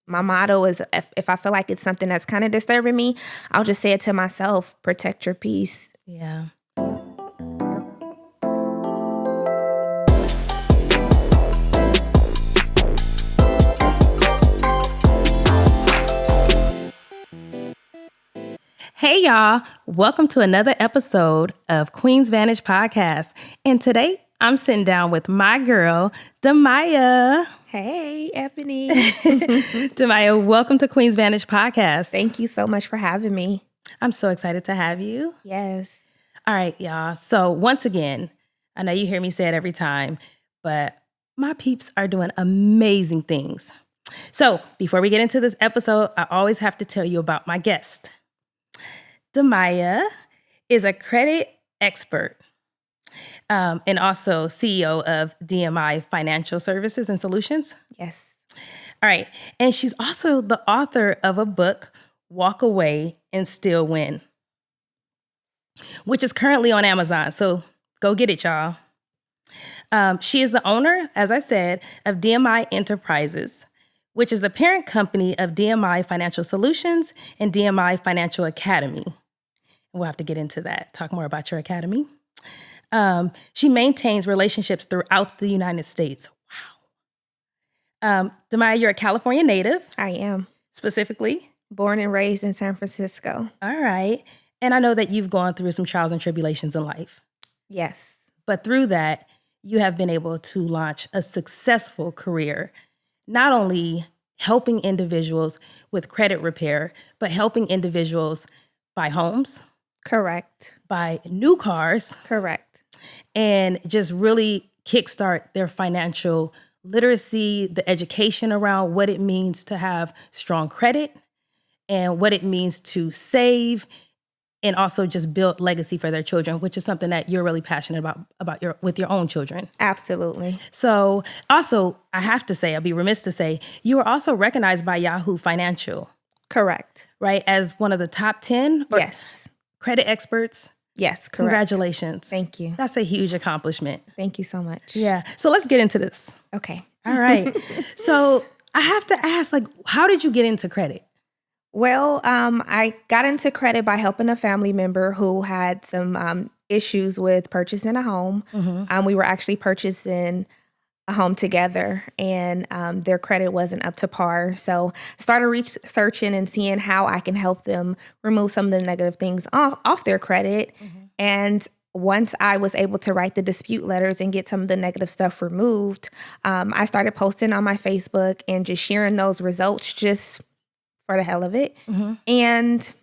my motto is if I feel like it's something that's kind of disturbing me, I'll just say it to myself, protect your peace. Yeah. Hey, y'all. Welcome to another episode of Queen's Vantage Podcast. And today I'm sitting down with my girl, Damiaya. Hey, Ebony. Damiaya, welcome to Queen's Vantage Podcast. Thank you so much for having me. I'm so excited to have you. Yes. All right, y'all. So once again, I know you hear me say it every time, but my peeps are doing amazing things. So before we get into this episode, I always have to tell you about my guest. Damiaya is a credit expert and also CEO of DMI Financial Services and Solutions. Yes. All right. And she's also the author of a book, Walk Away and Still Win, which is currently on Amazon. So go get it, y'all. She is the owner, as I said, of DMI Enterprises, which is the parent company of DMI Financial Solutions and DMI Financial Academy. We'll have to get into that, talk more about your academy. She maintains relationships throughout the United States. Wow. Damiaya, you're a California native. I am. Specifically? Born and raised in San Francisco. All right. And I know that you've gone through some trials and tribulations in life. Yes. But through that, you have been able to launch a successful career, not only helping individuals with credit repair, but helping individuals buy homes. Correct. Buy new cars. Correct. And just really kickstart their financial literacy, the education around what it means to have strong credit and what it means to save and also just build legacy for their children, which is something that you're really passionate about with your own children. Absolutely. So also, I have to say, I'll be remiss to say, you are also recognized by Yahoo Financial. Correct. Right? As one of the top 10 yes. credit experts. Yes, correct. Congratulations. Thank you. That's a huge accomplishment. Thank you so much. Yeah. So let's get into this. Okay. All right. So I have to ask, how did you get into credit? Well, I got into credit by helping a family member who had some issues with purchasing a home. Mm-hmm. We were actually purchasing a home together, and their credit wasn't up to par. So started researching and seeing how I can help them remove some of the negative things off their credit. Mm-hmm. And once I was able to write the dispute letters and get some of the negative stuff removed, I started posting on my Facebook and just sharing those results just for the hell of it. Mm-hmm. And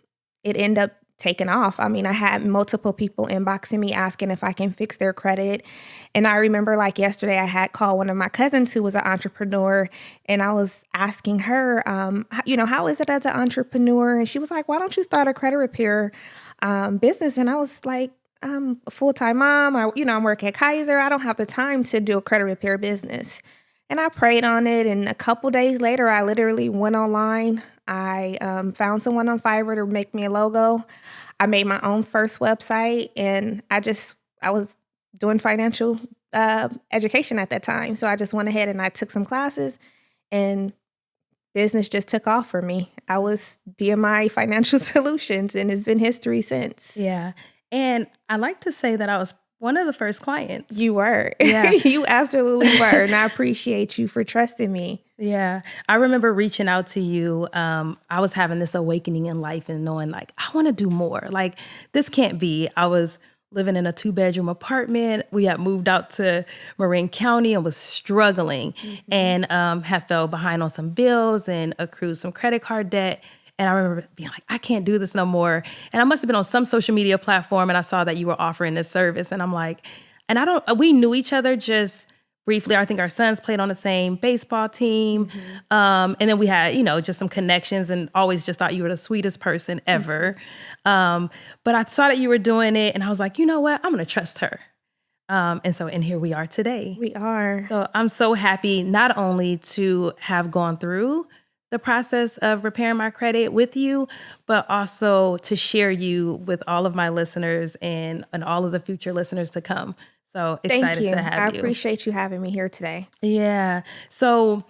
it ended up taking off. I mean, I had multiple people inboxing me asking if I can fix their credit. And I remember yesterday I had called one of my cousins who was an entrepreneur, and I was asking her, how is it as an entrepreneur? And she was like, why don't you start a credit repair business? And I was like, I'm a full-time mom. I'm working at Kaiser. I don't have the time to do a credit repair business. And I prayed on it. And a couple days later, I literally went online. I found someone on Fiverr to make me a logo. I made my own first website, and I was doing financial education at that time. So I just went ahead and I took some classes, and business just took off for me. I was DMI Financial Solutions, and it's been history since. Yeah. And I like to say that I was one of the first clients. You were. Yeah. You absolutely were. And I appreciate you for trusting me. Yeah. I remember reaching out to you. I was having this awakening in life and knowing I want to do more. This can't be. I was living in a 2-bedroom apartment. We had moved out to Marin County and was struggling and had fell behind on some bills and accrued some credit card debt. And I remember being like, I can't do this no more. And I must have been on some social media platform and I saw that you were offering this service. And I'm like, we knew each other just briefly. I think our sons played on the same baseball team. And then we had, just some connections, and always just thought you were the sweetest person ever. But I saw that you were doing it and I was like, you know what? I'm going to trust her. And here we are today. We are. So I'm so happy not only to have gone through the process of repairing my credit with you, but also to share you with all of my listeners and all of the future listeners to come. So excited to have you. I appreciate you having me here today. Yeah. So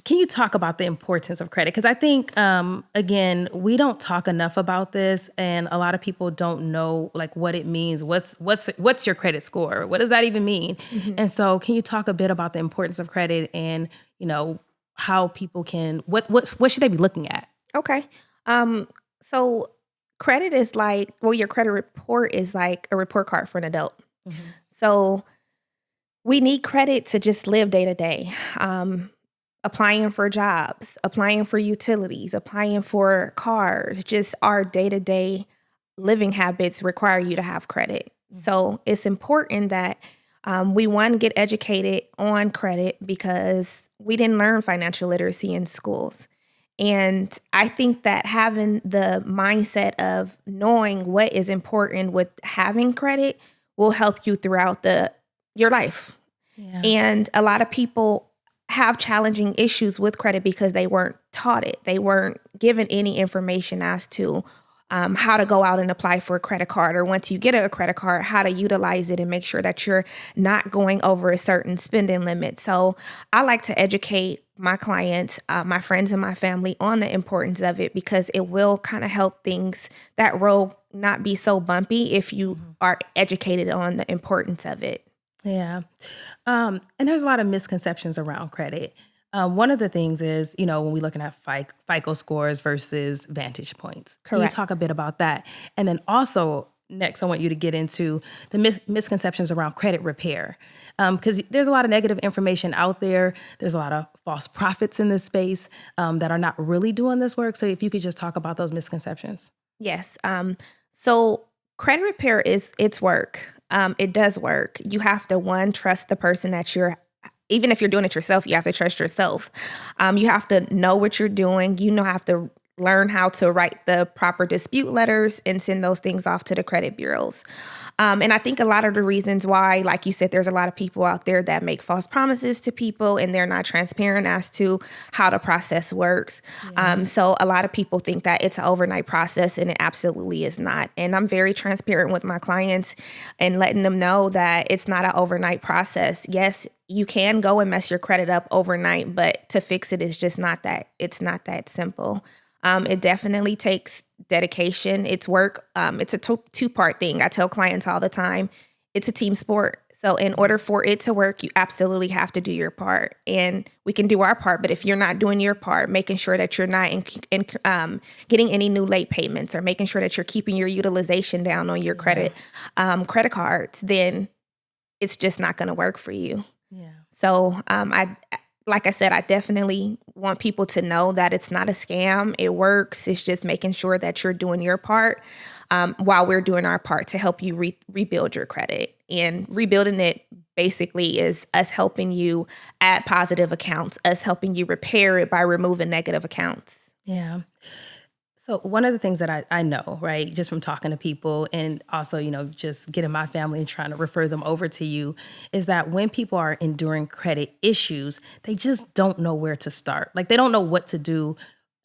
can you talk about the importance of credit? Because I think, again, we don't talk enough about this, and a lot of people don't know like what it means. What's your credit score? What does that even mean? Mm-hmm. And so, can you talk a bit about the importance of credit and how people can what should they be looking at? Okay. So credit is like, well, your credit report is like a report card for an adult. Mm-hmm. So we need credit to just live day to day. Applying for jobs, applying for utilities, applying for cars, just our day to day living habits require you to have credit. Mm-hmm. So it's important that we get educated on credit because we didn't learn financial literacy in schools. And I think that having the mindset of knowing what is important with having credit will help you throughout your life. Yeah. And a lot of people have challenging issues with credit because they weren't taught it. They weren't given any information as to how to go out and apply for a credit card, or once you get a credit card, how to utilize it and make sure that you're not going over a certain spending limit. So I like to educate my clients, my friends and my family on the importance of it, because it will kind of help that road not be so bumpy if you are educated on the importance of it. Yeah. And there's a lot of misconceptions around credit. One of the things is, when we're looking at FICO scores versus Vantage points. Correct. Can you talk a bit about that? And then also, next, I want you to get into the misconceptions around credit repair. Because there's a lot of negative information out there. There's a lot of false prophets in this space that are not really doing this work. So if you could just talk about those misconceptions. Yes. So credit repair it's work. It does work. You have to, trust the person that even if you're doing it yourself, you have to trust yourself. You have to know what you're doing. Have to learn how to write the proper dispute letters and send those things off to the credit bureaus. And I think a lot of the reasons why, like you said, there's a lot of people out there that make false promises to people and they're not transparent as to how the process works. Yeah. So a lot of people think that it's an overnight process, and it absolutely is not. And I'm very transparent with my clients and letting them know that it's not an overnight process. Yes, you can go and mess your credit up overnight, but to fix it is just not that. It's not that simple. It definitely takes dedication. It's work. It's a two-part thing. I tell clients all the time, it's a team sport. So in order for it to work, you absolutely have to do your part. And we can do our part, but if you're not doing your part, making sure that you're not getting any new late payments, or making sure that you're keeping your utilization down on your credit cards, then it's just not going to work for you. Yeah. So like I said, I definitely want people to know that it's not a scam. It works. It's just making sure that you're doing your part while we're doing our part to help you rebuild your credit. And rebuilding it basically is us helping you add positive accounts, us helping you repair it by removing negative accounts. Yeah. So one of the things that I know, right, just from talking to people and also, just getting my family and trying to refer them over to you, is that when people are enduring credit issues, they just don't know where to start. Like, they don't know what to do.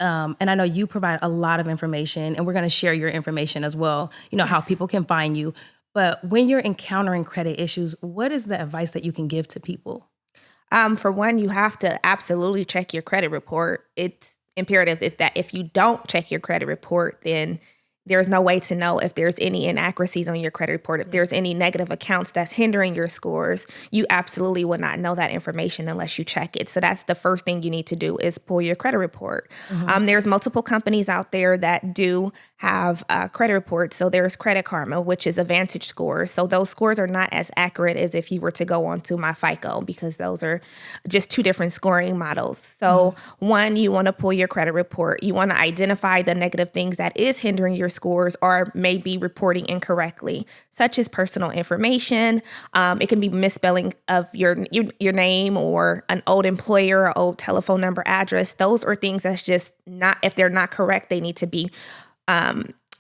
And I know you provide a lot of information, and we're going to share your information as well, Yes. how people can find you. But when you're encountering credit issues, what is the advice that you can give to people? For one, you have to absolutely check your credit report. It's imperative. If you don't check your credit report, then there's no way to know if there's any inaccuracies on your credit report. If there's any negative accounts that's hindering your scores, you absolutely will not know that information unless you check it. So that's the first thing you need to do, is pull your credit report. Mm-hmm. There's multiple companies out there that do have credit reports. So there's Credit Karma, which is a Vantage score. So those scores are not as accurate as if you were to go onto my FICO, because those are just two different scoring models. So one, you want to pull your credit report. You want to identify the negative things that is hindering your scores or may be reporting incorrectly, such as personal information. It can be misspelling of your name, or an old employer or old telephone number, address. Those are things that's just not, if they're not correct, they need to be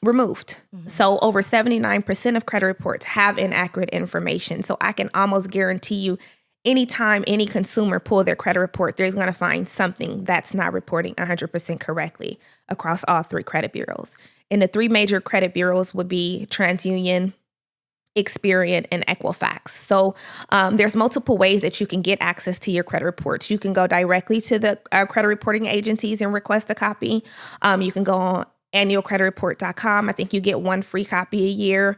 removed. Mm-hmm. So over 79% of credit reports have inaccurate information. So I can almost guarantee you, anytime any consumer pull their credit report, they're going to find something that's not reporting 100% correctly across all three credit bureaus. And the three major credit bureaus would be TransUnion, Experian, and Equifax. So there's multiple ways that you can get access to your credit reports. You can go directly to the credit reporting agencies and request a copy. You can go on annualcreditreport.com. I think you get one free copy a year.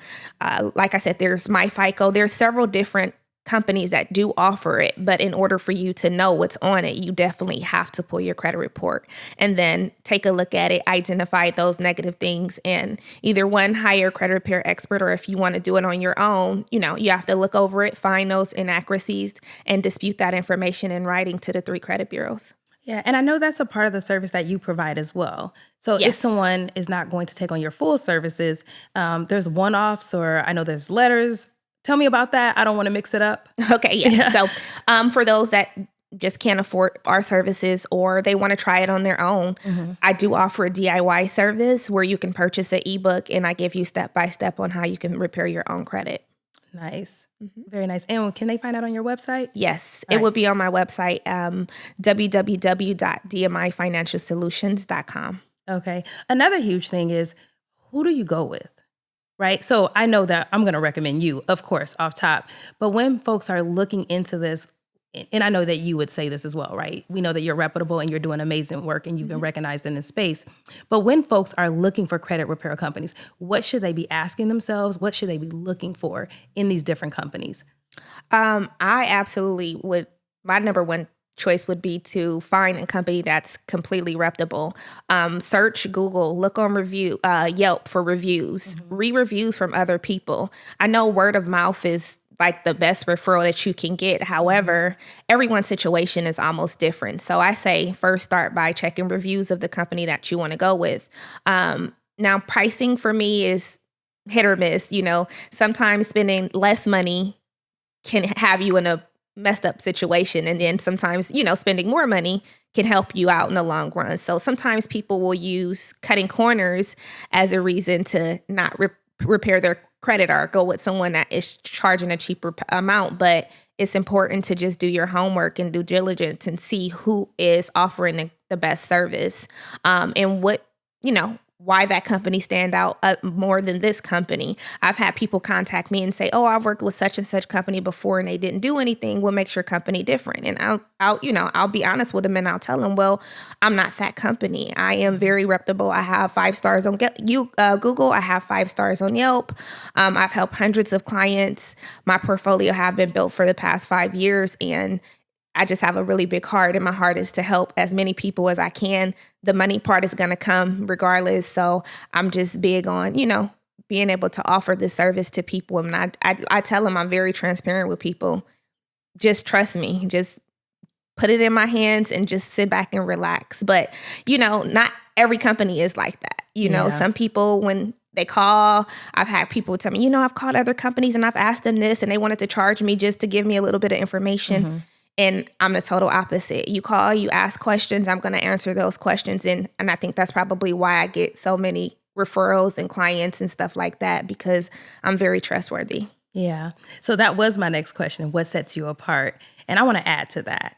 Like I said, there's MyFICO. There's several different companies that do offer it, but in order for you to know what's on it, you definitely have to pull your credit report and then take a look at it, identify those negative things, and either one, hire a credit repair expert, or if you want to do it on your own, you have to look over it, find those inaccuracies, and dispute that information in writing to the 3 credit bureaus. Yeah, and I know that's a part of the service that you provide as well. So Yes. if someone is not going to take on your full services, there's one-offs, or I know there's letters. Tell me about that. I don't want to mix it up. Okay, yeah. So for those that just can't afford our services or they want to try it on their own, I do offer a DIY service where you can purchase an ebook and I give you step-by-step on how you can repair your own credit. Nice. Very nice. And can they find out on your website? Yes, it will be on my website, www.dmifinancialsolutions.com. Okay. Another huge thing is, who do you go with? Right. So I know that I'm going to recommend you, of course, off top. But when folks are looking into this, and I know that you would say this as well, right? We know that you're reputable and you're doing amazing work and you've been recognized in this space. But when folks are looking for credit repair companies, what should they be asking themselves? What should they be looking for in these different companies? I absolutely would. My number one choice would be to find a company that's completely reputable. Search Google, look on Yelp for reviews, read reviews from other people. I know word of mouth is like the best referral that you can get. However, everyone's situation is almost different. So I say first start by checking reviews of the company that you want to go with. Now, pricing for me is hit or miss. Sometimes spending less money can have you in a messed up situation. And then sometimes, spending more money can help you out in the long run. So sometimes people will use cutting corners as a reason to not repair their credit or go with someone that is charging a cheaper amount. But it's important to just do your homework and due diligence and see who is offering the best service, and what, why that company stand out more than this company. I've had people contact me and say, "Oh, I've worked with such and such company before and they didn't do anything. What makes your company different?" And I'll be honest with them and I'll tell them, "Well, I'm not that company. I am very reputable. I have 5 stars on Google. I have 5 stars on Yelp. I've helped hundreds of clients. My portfolio have been built for the past 5 years, and I just have a really big heart, and my heart is to help as many people as I can. The money part is going to come regardless. So I'm just big on, being able to offer this service to people. And I tell them I'm very transparent with people. Just trust me. Just put it in my hands and just sit back and relax. But, not every company is like that. Some people, when they call, I've had people tell me, I've called other companies and I've asked them this and they wanted to charge me just to give me a little bit of information. And I'm the total opposite. You call, you ask questions, I'm going to answer those questions. And I think that's probably why I get so many referrals and clients and stuff like that, because I'm very trustworthy. Yeah. So that was my next question. What sets you apart? And I want to add to that.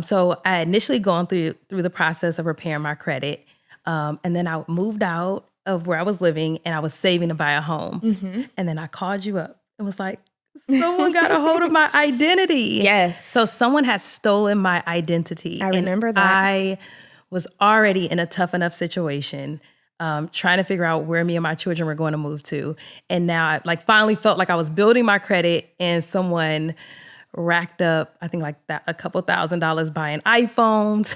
So I initially gone through the process of repairing my credit. And then I moved out of where I was living and I was saving to buy a home. And then I called you up and was like, someone got a hold of my identity. Yes. So someone had stolen my identity. I remember that. I was already in a tough enough situation, trying to figure out where me and my children were going to move to. And now I finally felt like I was building my credit, and someone racked up, I think a couple $1,000s buying iPhones.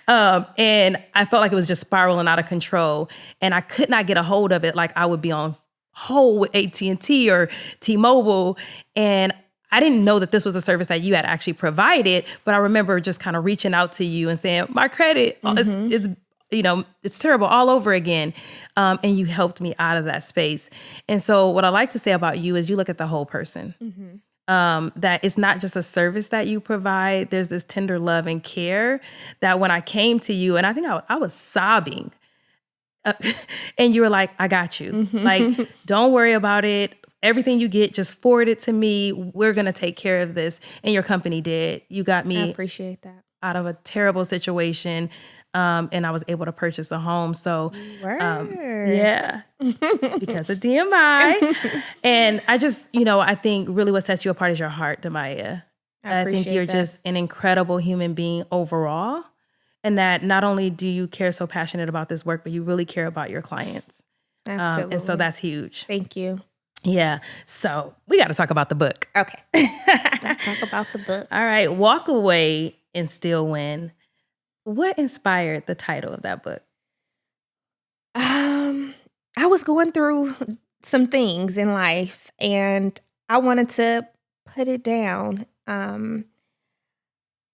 And I felt like it was just spiraling out of control, and I could not get a hold of it. Like I would be on hold with AT&T or T-Mobile. And I didn't know that this was a service that you had actually provided, but I remember just kind of reaching out to you and saying, my credit, it's terrible all over again. And you helped me out of that space. And so what I like to say about you is you look at the whole person. That it's not just a service that you provide. There's this tender love and care that when I came to you, and I think I was sobbing, and you were like, I got you. Like, don't worry about it. Everything you get, just forward it to me. We're going to take care of this. And your company did. You got me. I appreciate that. out of a terrible situation, and I was able to purchase a home. So, yeah, because of DMI. And I just, I think really what sets you apart is your heart, Damiaya. I think you're just an incredible human being overall. And that not only do you care so passionate about this work, but you really care about your clients. Absolutely. And so that's huge. Thank you. Yeah. So we got to talk about the book. Okay. Let's talk about the book. All right. Walk Away and Still Win. What inspired the title of that book? I was going through some things in life and I wanted to put it down.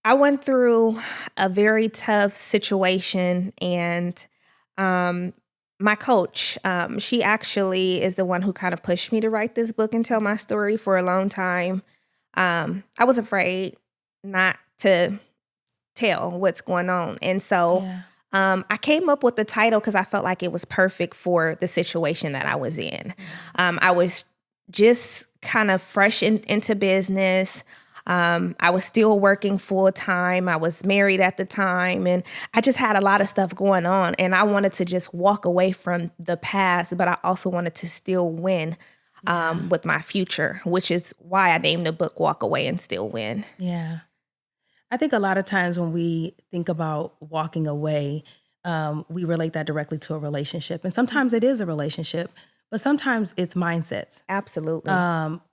I went through a very tough situation and my coach, she actually is the one who kind of pushed me to write this book and tell my story for a long time. I was afraid not to tell what's going on. And so I came up with the title because I felt like it was perfect for the situation that I was in. I was just kind of fresh into business. I was still working full time. I was married at the time and I just had a lot of stuff going on and I wanted to just walk away from the past, but I also wanted to still win with my future, which is why I named the book Walk Away and Still Win. Yeah. I think a lot of times when we think about walking away, we relate that directly to a relationship. And sometimes it is a relationship, but sometimes it's mindsets. Absolutely.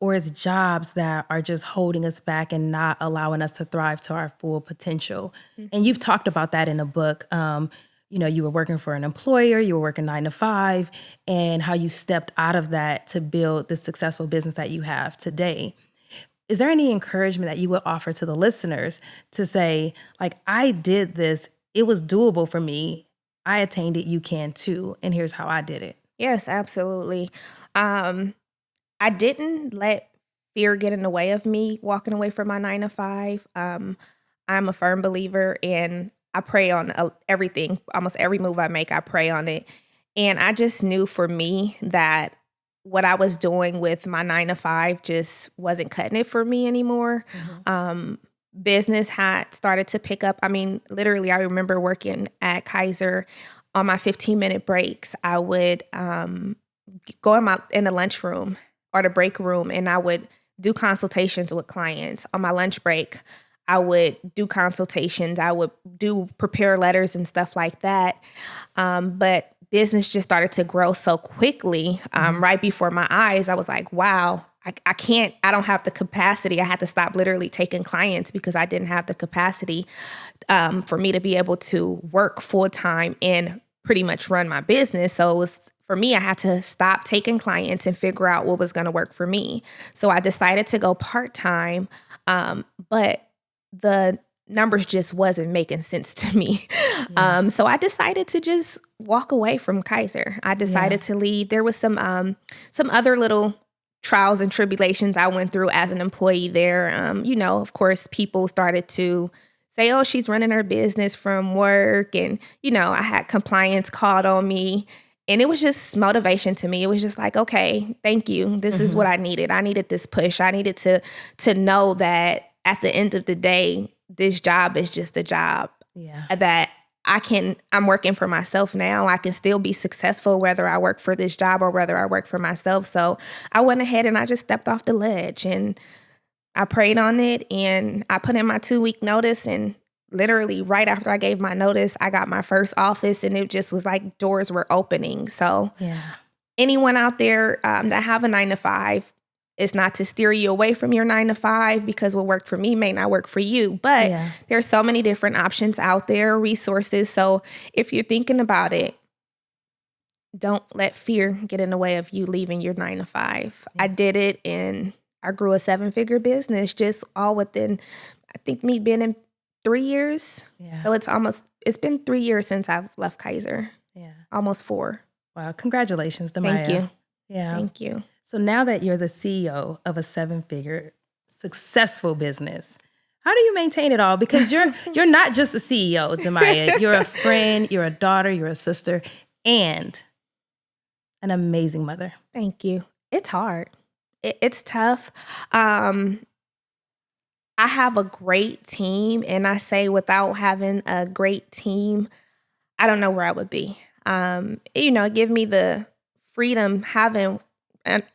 Or it's jobs that are just holding us back and not allowing us to thrive to our full potential. And you've talked about that in a book. You were working for an employer, you were working 9 to 5, and how you stepped out of that to build the successful business that you have today. Is there any encouragement that you would offer to the listeners to say, like, I did this, it was doable for me, I attained it, you can too, and here's how I did it? Yes, absolutely. I didn't let fear get in the way of me walking away from my 9 to 5. I'm a firm believer and I pray on everything. Almost every move I make, I pray on it. And I just knew for me that what I was doing with my 9 to 5 just wasn't cutting it for me anymore. Business had started to pick up. I mean, literally, I remember working at Kaiser on my 15-minute breaks. I would go in the lunchroom or the break room, and I would do consultations with clients. On my lunch break, I would do consultations. I would prepare letters and stuff like that. But business just started to grow so quickly right before my eyes. I was like, wow, I don't have the capacity. I had to stop literally taking clients because I didn't have the capacity for me to be able to work full time and pretty much run my business. So it was, for me, I had to stop taking clients and figure out what was going to work for me. So I decided to go part-time, but the numbers just wasn't making sense to me. So I decided to just walk away from Kaiser. I decided to leave. There was some other little trials and tribulations I went through as an employee there. Of course, people started to say, oh, she's running her business from work. And, I had compliance called on me. And it was just motivation to me. It was just like, okay, thank you. This is what I needed. I needed this push. I needed to know that at the end of the day, this job is just a job. That I'm working for myself now. I can still be successful whether I work for this job or whether I work for myself. So I went ahead and I just stepped off the ledge and I prayed on it and I put in my 2-week notice, and literally right after I gave my notice, I got my first office and it just was like doors were opening. So anyone out there that have a 9 to 5, it's not to steer you away from your 9 to 5 because what worked for me may not work for you. But there's so many different options out there, resources. So if you're thinking about it, don't let fear get in the way of you leaving your 9 to 5. I did it and I grew a 7-figure business just all within, I think, me being in 3 years. So it's been 3 years since I've left Kaiser. Almost 4. Wow. Congratulations, Damiaya. Thank you. Yeah. Thank you. So now that you're the CEO of a 7-figure successful business, how do you maintain it all? Because you're not just a CEO, Damiaya. You're a friend, you're a daughter, you're a sister, and an amazing mother. Thank you. It's hard. It's tough. I I have a great team, and I say without having a great team, I don't know where I would be. Give me the freedom having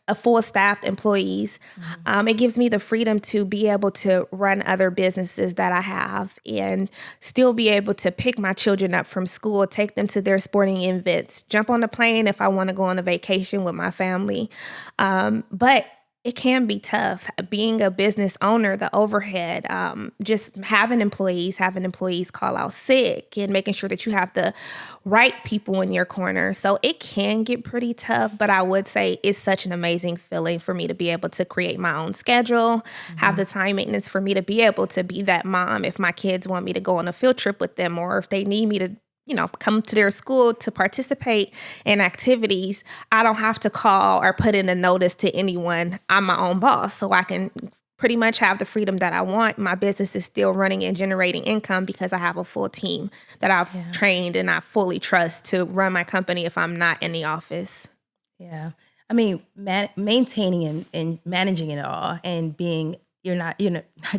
a full staffed employees. It gives me the freedom to be able to run other businesses that I have and still be able to pick my children up from school, take them to their sporting events, jump on the plane if I want to go on a vacation with my family. But it can be tough being a business owner, the overhead, just having employees call out sick and making sure that you have the right people in your corner. So it can get pretty tough, but I would say it's such an amazing feeling for me to be able to create my own schedule, have the time maintenance for me to be able to be that mom if my kids want me to go on a field trip with them or if they need me to come to their school to participate in activities. I don't have to call or put in a notice to anyone. I'm my own boss, so I can pretty much have the freedom that I want. My business is still running and generating income because I have a full team that I've trained and I fully trust to run my company if I'm not in the office. Yeah. I mean, maintaining and managing it all and being, you're not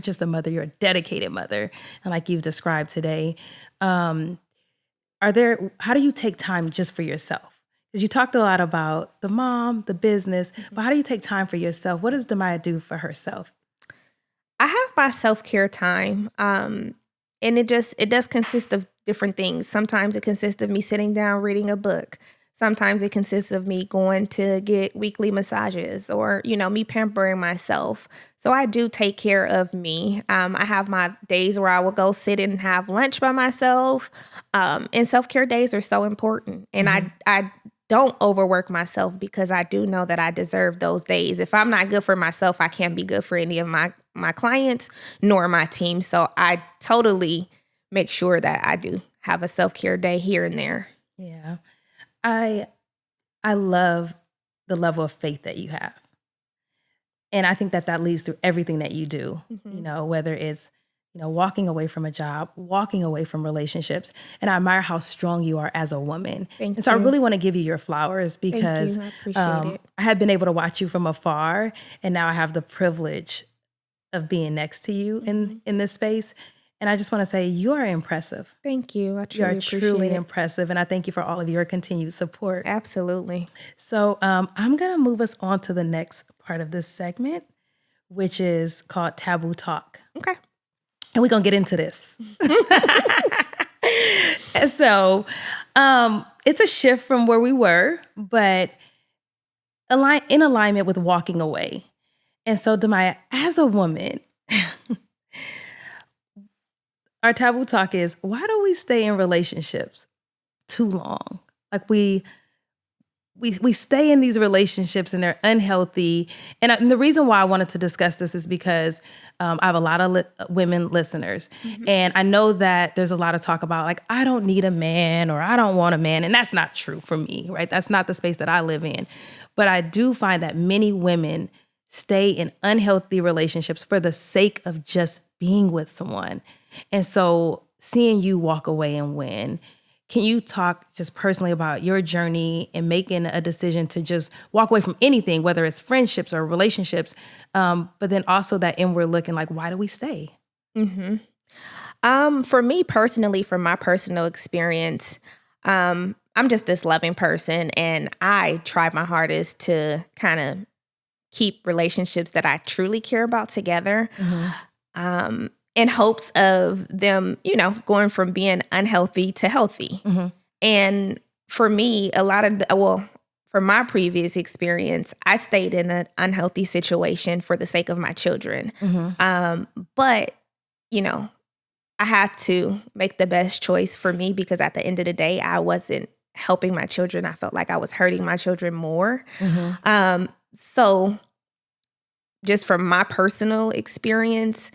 just a mother, you're a dedicated mother. And like you've described today, how do you take time just for yourself? Because you talked a lot about the mom, the business, but how do you take time for yourself? What does Damiaya do for herself? I have my self-care time. And it does consist of different things. Sometimes it consists of me sitting down, reading a book. Sometimes it consists of me going to get weekly massages or, me pampering myself. So I do take care of me. I have my days where I will go sit and have lunch by myself. And self-care days are so important. And I don't overwork myself because I do know that I deserve those days. If I'm not good for myself, I can't be good for any of my clients nor my team. So I totally make sure that I do have a self-care day here and there. Yeah. I love the level of faith that you have. And I think that leads through everything that you do, whether it's, walking away from a job, walking away from relationships. And I admire how strong you are as a woman. Thank you. So I really want to give you your flowers because I appreciate it. I have been able to watch you from afar. And now I have the privilege of being next to you in this space. And I just want to say you are impressive. Thank you. I truly appreciate truly it. impressive. And I thank you for all of your continued support. Absolutely. So I'm going to move us on to the next part of this segment, which is called Taboo Talk. Okay. And we're going to get into this. So it's a shift from where we were, but in alignment with walking away. And so, Damiaya, as a woman, our taboo talk is, why do we stay in relationships too long? Like we stay in these relationships and they're unhealthy. And the reason why I wanted to discuss this is because I have a lot of women listeners. And I know that there's a lot of talk about like, I don't need a man or I don't want a man. And that's not true for me, right? That's not the space that I live in. But I do find that many women stay in unhealthy relationships for the sake of just being with someone. And so seeing you walk away and win, can you talk just personally about your journey and making a decision to just walk away from anything, whether it's friendships or relationships, but then also that inward looking, like, why do we stay? For me personally, from my personal experience, I'm just this loving person and I try my hardest to kind of keep relationships that I truly care about together. In hopes of them, going from being unhealthy to healthy. And for me, from my previous experience, I stayed in an unhealthy situation for the sake of my children. But, I had to make the best choice for me because at the end of the day, I wasn't helping my children. I felt like I was hurting my children more. So just from my personal experience,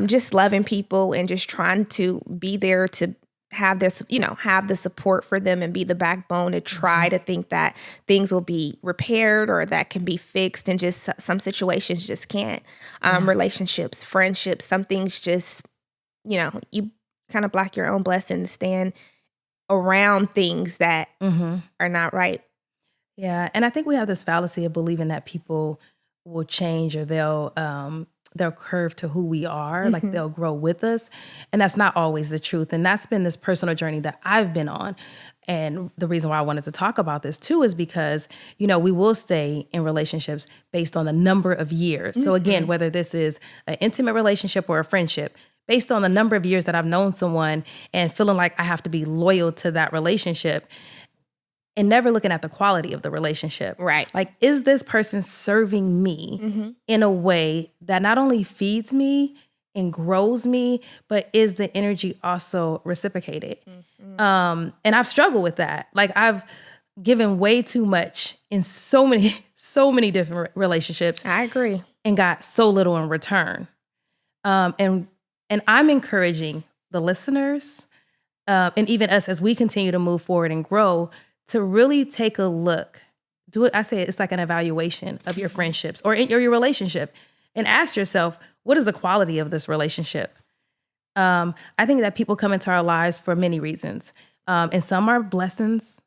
just loving people and just trying to be there to have this, have the support for them and be the backbone to try to think that things will be repaired or that can be fixed. And just some situations just can't. Relationships, friendships, some things just, you kind of block your own blessings, stand around things that are not right. Yeah. And I think we have this fallacy of believing that people will change or they'll they'll curve to who we are, like they'll grow with us. And that's not always the truth. And that's been this personal journey that I've been on. And the reason why I wanted to talk about this too is because, you know, we will stay in relationships based on the number of years. So again, whether this is an intimate relationship or a friendship, based on the number of years that I've known someone and feeling like I have to be loyal to that relationship, and never looking at the quality of the relationship. Right. Like, is this person serving me in a way that not only feeds me and grows me, but is the energy also reciprocated? And I've struggled with that. Like, I've given way too much in so many different relationships. I agree. And got so little in return. And I'm encouraging the listeners and even us as we continue to move forward and grow to really take a look. Do it. I say it's like an evaluation of your friendships or your relationship, and ask yourself, what is the quality of this relationship? I think that people come into our lives for many reasons, and some are blessings,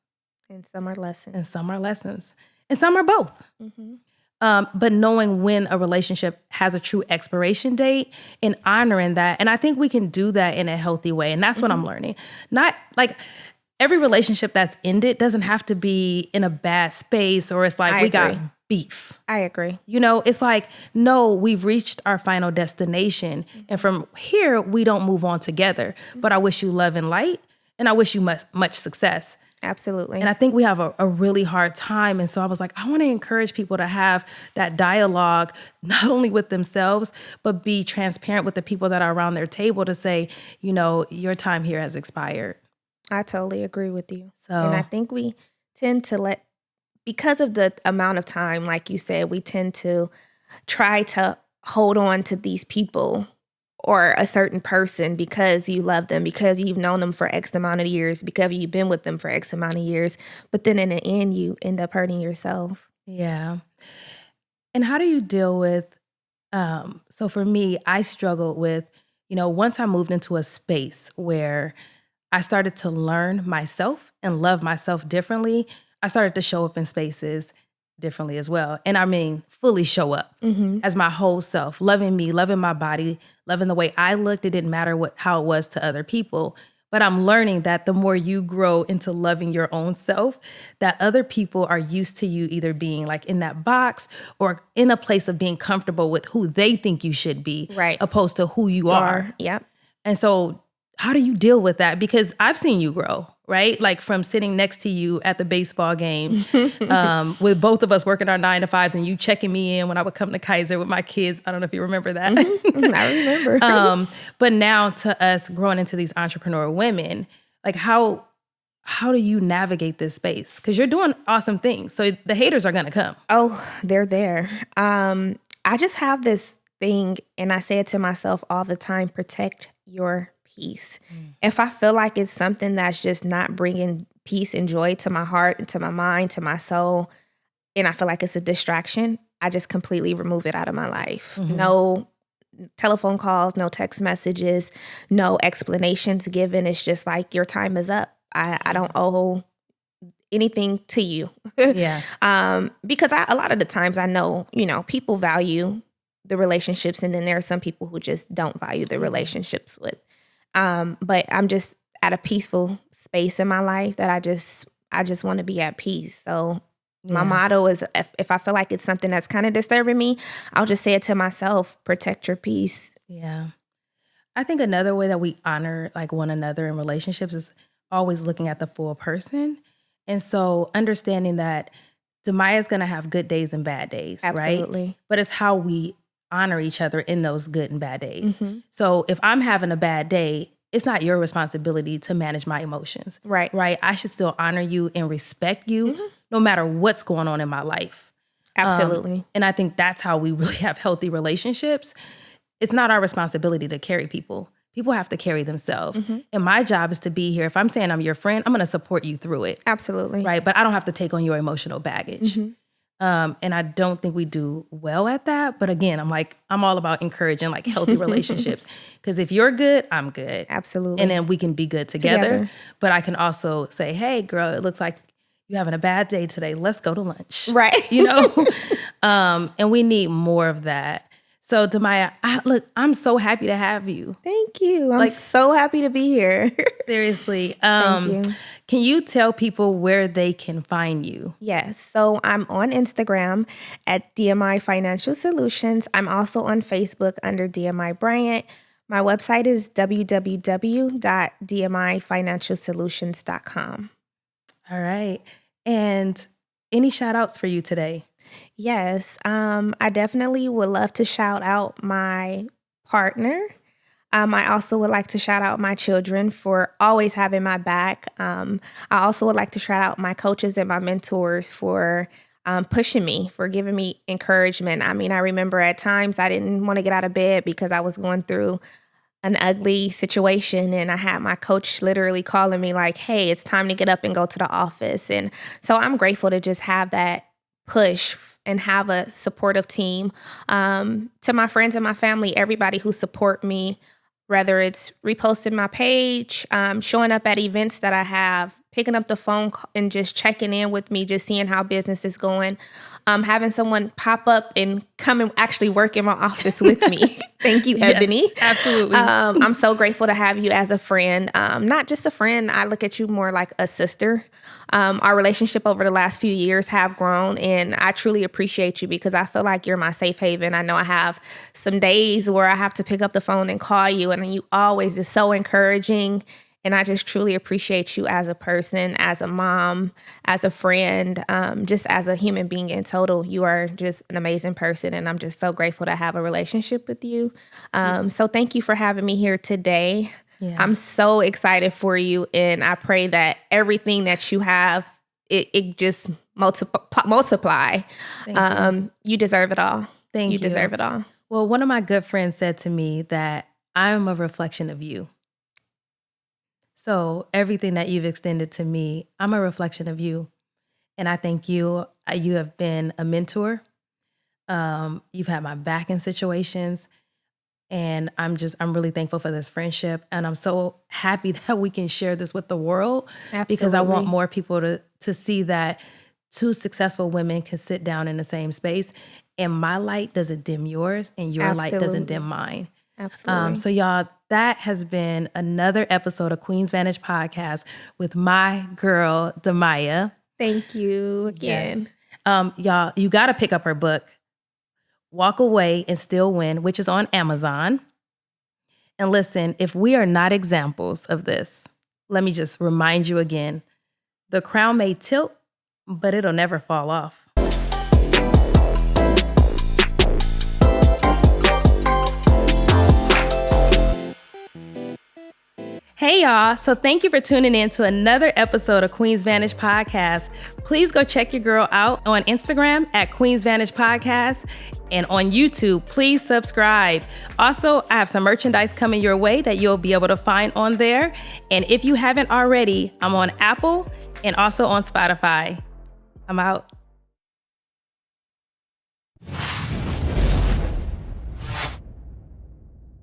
and some are lessons, and some are lessons, and some are both. But knowing when a relationship has a true expiration date and honoring that, and I think we can do that in a healthy way, and that's what I'm learning. Not like. Every relationship that's ended doesn't have to be in a bad space or it's like we got beef. I agree. You know, it's like, no, we've reached our final destination. And from here, we don't move on together. But I wish you love and light, and I wish you much success. Absolutely. And I think we have a really hard time. And so I was like, I want to encourage people to have that dialogue, not only with themselves, but be transparent with the people that are around their table to say, you know, your time here has expired. I totally agree with you. So, and I think we tend to because of the amount of time, like you said, we tend to try to hold on to these people or a certain person because you love them, because you've known them for X amount of years, because you've been with them for X amount of years. But then in the end, you end up hurting yourself. Yeah. And how do you deal with, so for me, I struggled with, you know, once I moved into a space where I started to learn myself and love myself differently, I started to show up in spaces differently as well. And I mean, fully show up as my whole self, loving me, loving my body, loving the way I looked. It didn't matter how it was to other people. But I'm learning that the more you grow into loving your own self, that other people are used to you either being like in that box or in a place of being comfortable with who they think you should be, right, opposed to who you are. Yep. And so how do you deal with that? Because I've seen you grow, right? Like from sitting next to you at the baseball games with both of us working our 9-to-5s and you checking me in when I would come to Kaiser with my kids. I don't know if you remember that. I remember. But now to us growing into these entrepreneur women, like how do you navigate this space? Because you're doing awesome things. So the haters are going to come. Oh, they're there. I just have this thing, and I say it to myself all the time, protect your peace. If I feel like it's something that's just not bringing peace and joy to my heart and to my mind, to my soul, and I feel like it's a distraction, I just completely remove it out of my life. No telephone calls, no text messages, no explanations given. It's just like, your time is up. I don't owe anything to you. Yeah. Because a lot of the times I know, you know, people value the relationships, and then there are some people who just don't value the relationships with. But I'm just at a peaceful space in my life that I just want to be at peace. So my motto is, if I feel like it's something that's kind of disturbing me, I'll just say it to myself, protect your peace. Yeah. I think another way that we honor like one another in relationships is always looking at the full person. And so understanding that Damia's going to have good days and bad days, Absolutely. Right? But it's how we honor each other in those good and bad days. So if I'm having a bad day, it's not your responsibility to manage my emotions. Right. Right. I should still honor you and respect you no matter what's going on in my life. Absolutely. And I think that's how we really have healthy relationships. It's not our responsibility to carry people. People have to carry themselves. And my job is to be here. If I'm saying I'm your friend, I'm going to support you through it. Absolutely. Right. But I don't have to take on your emotional baggage. And I don't think we do well at that. But again, I'm all about encouraging like healthy relationships. Because if you're good, I'm good. Absolutely. And then we can be good together. But I can also say, hey, girl, it looks like you're having a bad day today. Let's go to lunch. Right. You know? And we need more of that. So Damiaya, I'm so happy to have you. Thank you. I'm so happy to be here. Seriously. Thank you. Can you tell people where they can find you? Yes. So I'm on Instagram at DMI Financial Solutions. I'm also on Facebook under DMI Bryant. My website is www.dmifinancialsolutions.com. All right. And any shout outs for you today? Yes. I definitely would love to shout out my partner. I also would like to shout out my children for always having my back. I also would like to shout out my coaches and my mentors for pushing me, for giving me encouragement. I mean, I remember at times I didn't want to get out of bed because I was going through an ugly situation, and I had my coach literally calling me like, hey, it's time to get up and go to the office. And so I'm grateful to just have that push and have a supportive team. To my friends and my family, everybody who support me, whether it's reposting my page, showing up at events that I have, picking up the phone and just checking in with me, just seeing how business is going, having someone pop up and come and actually work in my office with me. Thank you, Ebony. Yes, absolutely. I'm so grateful to have you as a friend. Not just a friend, I look at you more like a sister. Our relationship over the last few years have grown, and I truly appreciate you because I feel like you're my safe haven. I know I have some days where I have to pick up the phone and call you, and you always is so encouraging. And I just truly appreciate you as a person, as a mom, as a friend, just as a human being in total. You are just an amazing person, and I'm just so grateful to have a relationship with you. So thank you for having me here today. Yeah. I'm so excited for you, and I pray that everything that you have, it just multiply. You deserve it all. Thank you. You deserve it all. Well, one of my good friends said to me that I'm a reflection of you. So everything that you've extended to me, I'm a reflection of you. And I thank you. You have been a mentor. You've had my back in situations. And I'm really thankful for this friendship. And I'm so happy that we can share this with the world. Absolutely. Because I want more people to see that two successful women can sit down in the same space. And my light doesn't dim yours, and your light doesn't dim mine. Absolutely. So y'all, that has been another episode of Queen's Vantage Podcast with my girl, Damiaya. Thank you again. Yes. Y'all, you got to pick up her book, Walk Away and Still Win, which is on Amazon. And listen, if we are not examples of this, let me just remind you again, the crown may tilt, but it'll never fall off. Hey y'all, so thank you for tuning in to another episode of Queen's Vantage Podcast. Please go check your girl out on Instagram at Queen's Vantage Podcast, and on YouTube, please subscribe. Also, I have some merchandise coming your way that you'll be able to find on there. And if you haven't already, I'm on Apple and also on Spotify. I'm out.